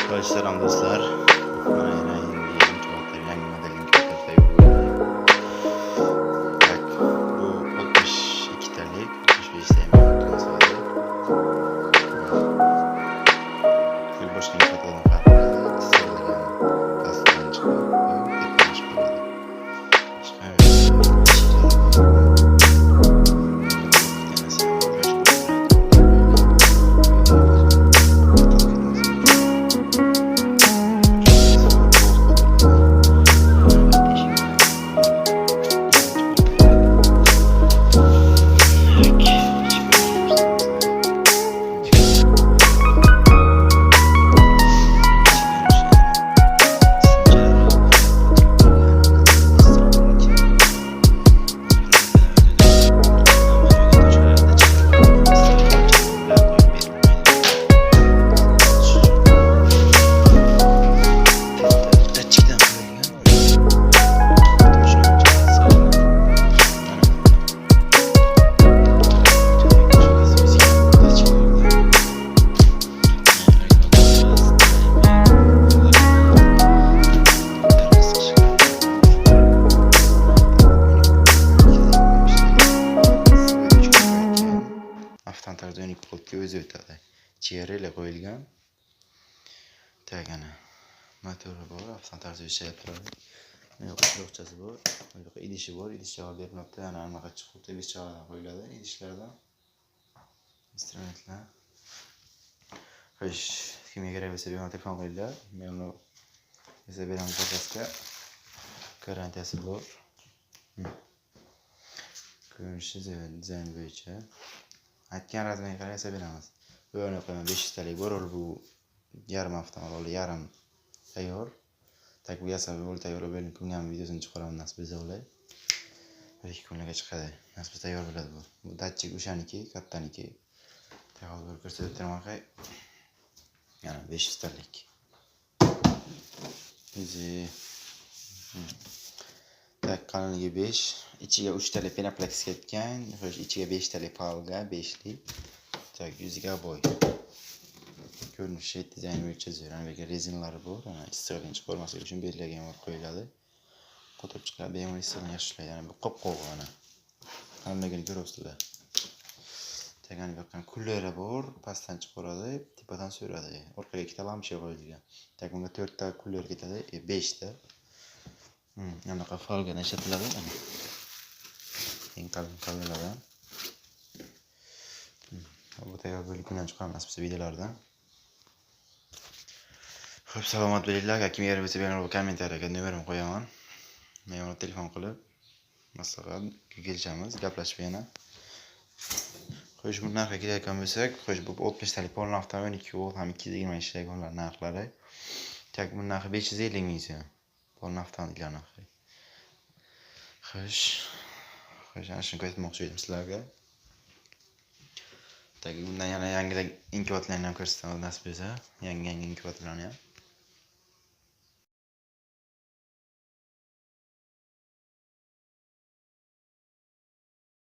Selam dostlar. Mana yangi inkubator, yangi model inkubator tayyorladik. Tak, bu 62 talik, 65 talik nasibadi. Ko'l boshqa inkubatordan farq qiladi. Issiqligini pastdan chiqib, tepadan chiqaradi. Avtomatik kodga o'zi o'tadi. Chegaralar qo'yilgan. Tagana motori bor, avtomatik ishlab turadi. Mana quloqchasi bor, bu yoqda idishi bor, idish javob bermoqda. Ana anaqa chiqib idish javob qo'yiladi. Idishlardan instrumentlar. Xo'sh, kimga kerak bo'lsa bemor telefon qo'yinglar. Men uni esa beramiz zakazga. Garantiyasi bor. Ko'rinishi dizayn bo'yicha aytgan razmeriga qarasa beramiz. Bu yerga qo'yaman 500 talik bor, bu yarim avtomobil, yarim tayyor. Tak bu yasab bo'ldi tayyor bo'lgan kungan videosini chiqaraman nasib bo'lsa o'lay. 1-2 kunlarga chiqadi. Nasib bo'lsa tayyor bo'ladi bu. Bu datchik o'shaniki, kattaniki. Tayyor ko'rsatib turmaqay. Yana 500 talik. Bizi tak qalinligi 5, ichiga 3 talik penaplex ketgan, xo'sh ichiga 5 talik palga, 5 lik. Tak 100 ga boy. Ko'rinishi dizayn bo'yicha zo'r. Ana bu rezinlari bor, ana issiqlikni chiqarmaslik uchun belgilagan bo'lib qo'yiladi. Qo'tirib chiqadi, bemalol issiqlikni yaxshilaydi. Ana bu qop-qo'g'on ana. Qalinligini ko'ryapsizlar. Tak ana bu yoqdan kullari bor, pastdan chiqaradi, tepadan so'radi. Orqaga ikkita lampocha qo'yilgan. Tak bunga 4 ta kullar ketadi, 5 ta. Anaqa falgadan ishlatiladi. Eng qalinlardan. Bu tayyor bo'lgandan chiqaramiz nasib bo'lsa videolardan. Xo'p, salomat bo'linglar. Kimga kerak bo'lsa bemalol kommentariyaga nomerimni qo'yaman. Men uni telefon qilib maslahat kelishamiz, gaplashib yana. Xo'sh, bu narxga kelayotgan bo'lsak, xo'sh bu 60 talik polni avtomobil 2 volt ham 220 ishlaganlar narxlari. Tak bu narxi 550 ming so'm. Polni avtomobillar narxi. Xo'sh, ana shuni ko'rsatmoqchi edim sizlarga. Tak bundan yana yangidan inkubatorlarni ham ko'rsataman nasib bo'lsa. Yangi inkubatorlarni ham.